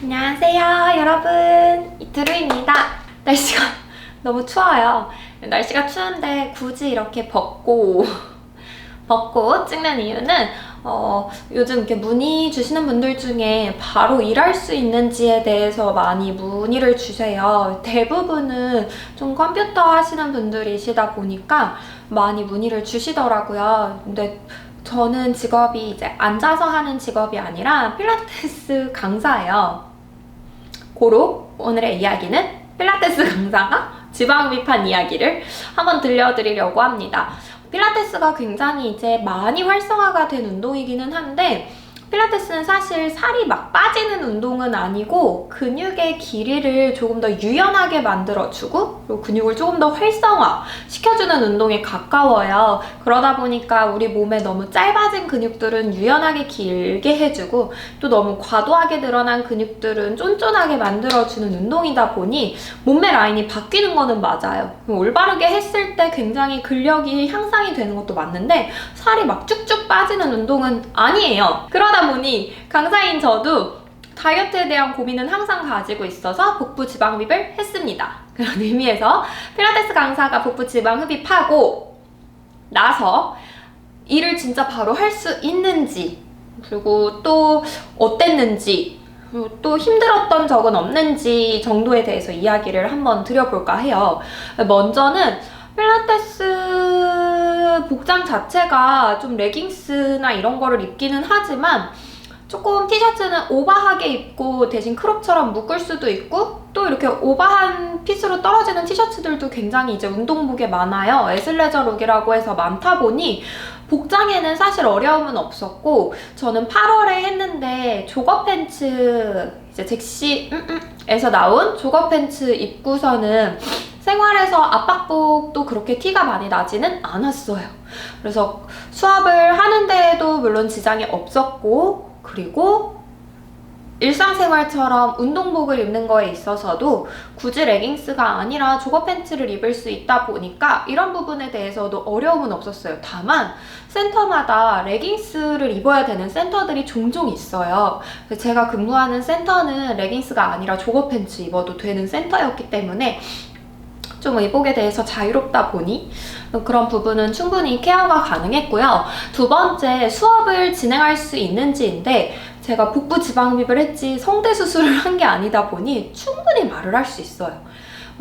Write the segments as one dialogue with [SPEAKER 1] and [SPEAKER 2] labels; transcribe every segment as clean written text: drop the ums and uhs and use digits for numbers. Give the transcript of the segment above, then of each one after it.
[SPEAKER 1] 안녕하세요 여러분, 이트루입니다. 날씨가 너무 추워요. 날씨가 추운데 굳이 이렇게 벗고 찍는 이유는 요즘 이렇게 문의 주시는 분들 중에 바로 일할 수 있는지에 대해서 많이 문의를 주세요. 대부분은 좀 컴퓨터 하시는 분들이시다 보니까 많이 문의를 주시더라고요. 근데 저는 직업이 이제 앉아서 하는 직업이 아니라 필라테스 강사예요. 고로 오늘의 이야기는 필라테스 강사가 지방흡입한 이야기를 한번 들려드리려고 합니다. 필라테스가 굉장히 이제 많이 활성화가 된 운동이기는 한데, 필라테스는 사실 살이 막 빠지는 운동은 아니고 근육의 길이를 조금 더 유연하게 만들어주고 그리고 근육을 조금 더 활성화 시켜주는 운동에 가까워요. 그러다 보니까 우리 몸에 너무 짧아진 근육들은 유연하게 길게 해주고 또 너무 과도하게 늘어난 근육들은 쫀쫀하게 만들어주는 운동이다 보니 몸매 라인이 바뀌는 거는 맞아요. 올바르게 했을 때 굉장히 근력이 향상이 되는 것도 맞는데 살이 막 쭉쭉 빠지는 운동은 아니에요. 그러다 보니 강사인 저도 다이어트에 대한 고민은 항상 가지고 있어서 복부 지방 흡입을 했습니다. 그런 의미에서 필라테스 강사가 복부 지방 흡입하고 나서 일을 진짜 바로 할 수 있는지, 그리고 또 어땠는지, 그리고 또 힘들었던 적은 없는지 정도에 대해서 이야기를 한번 드려볼까 해요. 먼저는 필라테스 복장 자체가 좀 레깅스나 이런 거를 입기는 하지만 조금 티셔츠는 오버하게 입고 대신 크롭처럼 묶을 수도 있고, 또 이렇게 오버한 핏으로 떨어지는 티셔츠들도 굉장히 이제 운동복에 많아요. 애슬레저 룩이라고 해서 많다 보니 복장에는 사실 어려움은 없었고, 저는 8월에 했는데 조거 팬츠, 이제 잭시에서 나온 조거 팬츠 입고서는 생활에서 압박복도 그렇게 티가 많이 나지는 않았어요. 그래서 수업을 하는데에도 물론 지장이 없었고, 그리고 일상생활처럼 운동복을 입는 거에 있어서도 굳이 레깅스가 아니라 조거 팬츠를 입을 수 있다 보니까 이런 부분에 대해서도 어려움은 없었어요. 다만 센터마다 레깅스를 입어야 되는 센터들이 종종 있어요. 제가 근무하는 센터는 레깅스가 아니라 조거 팬츠 입어도 되는 센터였기 때문에 좀 의복에 대해서 자유롭다 보니 그런 부분은 충분히 케어가 가능했고요. 두 번째, 수업을 진행할 수 있는지인데, 제가 복부 지방 흡입을 했지 성대 수술을 한 게 아니다 보니 충분히 말을 할 수 있어요.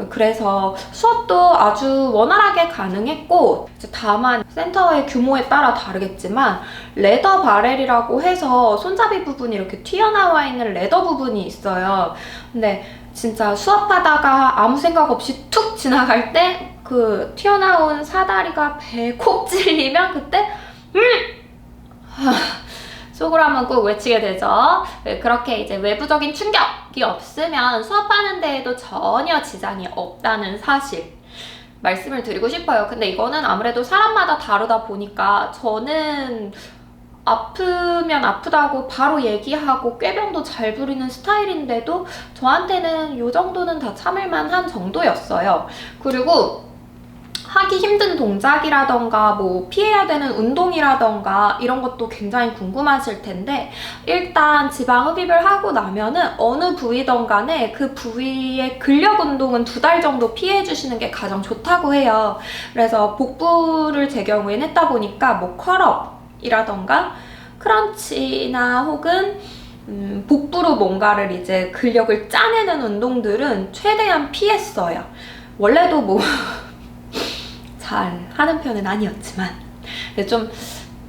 [SPEAKER 1] 그래서 수업도 아주 원활하게 가능했고, 다만 센터의 규모에 따라 다르겠지만 레더 바렐이라고 해서 손잡이 부분이 이렇게 튀어나와 있는 레더 부분이 있어요. 근데 진짜 수업하다가 아무 생각 없이 툭 지나갈 때 그 튀어나온 사다리가 배에 콕 찔리면 그때 속으로 한번 꼭 외치게 되죠. 그렇게 이제 외부적인 충격이 없으면 수업하는 데에도 전혀 지장이 없다는 사실 말씀을 드리고 싶어요. 근데 이거는 아무래도 사람마다 다르다 보니까 저는 아프면 아프다고 바로 얘기하고 꾀병도 잘 부리는 스타일인데도 저한테는 이 정도는 다 참을만한 정도였어요. 그리고 하기 힘든 동작이라던가 뭐 피해야 되는 운동이라던가 이런 것도 굉장히 궁금하실 텐데, 일단 지방 흡입을 하고 나면은 어느 부위든 간에 그 부위의 근력 운동은 2달 정도 피해 주시는 게 가장 좋다고 해요. 그래서 복부를 제 경우엔 했다 보니까 뭐 컬업이라던가 크런치나 혹은 복부로 뭔가를 이제 근력을 짜내는 운동들은 최대한 피했어요. 원래도 뭐 잘 하는 편은 아니었지만 좀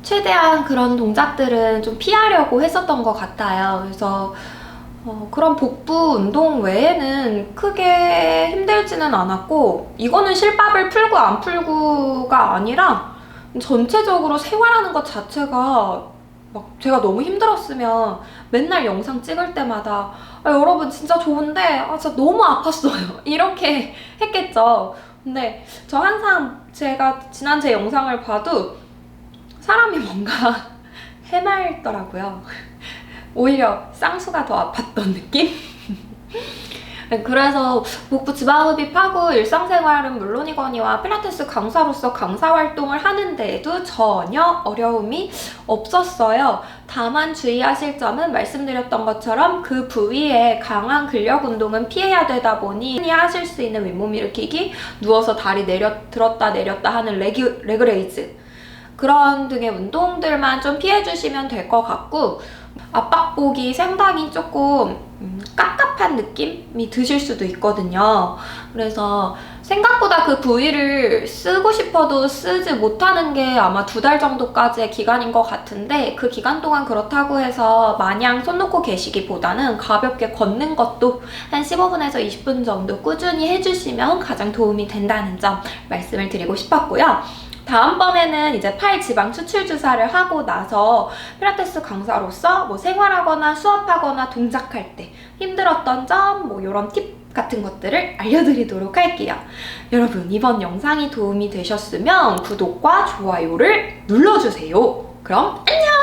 [SPEAKER 1] 최대한 그런 동작들은 좀 피하려고 했었던 것 같아요. 그래서 그런 복부 운동 외에는 크게 힘들지는 않았고, 이거는 실밥을 풀고 안 풀고가 아니라 전체적으로 생활하는 것 자체가 막 제가 너무 힘들었으면 맨날 영상 찍을 때마다 여러분 진짜 좋은데 진짜 너무 아팠어요 이렇게 했겠죠. 근데 저 항상 제가 지난 제 영상을 봐도 사람이 뭔가 해맑더라고요. 오히려 쌍수가 더 아팠던 느낌? 그래서 복부 지방흡입하고 일상생활은 물론이거니와 필라테스 강사로서 강사 활동을 하는데에도 전혀 어려움이 없었어요. 다만 주의하실 점은 말씀드렸던 것처럼 그 부위에 강한 근력 운동은 피해야 되다 보니 흔히 하실 수 있는 윗몸 일으키기, 누워서 다리 들었다 내렸다 하는 레그레이즈 그런 등의 운동들만 좀 피해주시면 될 것 같고, 압박복이 상당히 조금 깝깝한 느낌이 드실 수도 있거든요. 그래서 생각보다 그 부위를 쓰고 싶어도 쓰지 못하는 게 아마 2달 정도까지의 기간인 것 같은데, 그 기간 동안 그렇다고 해서 마냥 손 놓고 계시기보다는 가볍게 걷는 것도 한 15분에서 20분 정도 꾸준히 해주시면 가장 도움이 된다는 점 말씀을 드리고 싶었고요. 다음번에는 이제 팔 지방 추출 주사를 하고 나서 필라테스 강사로서 뭐 생활하거나 수업하거나 동작할 때 힘들었던 점, 뭐 이런 팁 같은 것들을 알려드리도록 할게요. 여러분, 이번 영상이 도움이 되셨으면 구독과 좋아요를 눌러주세요. 그럼 안녕!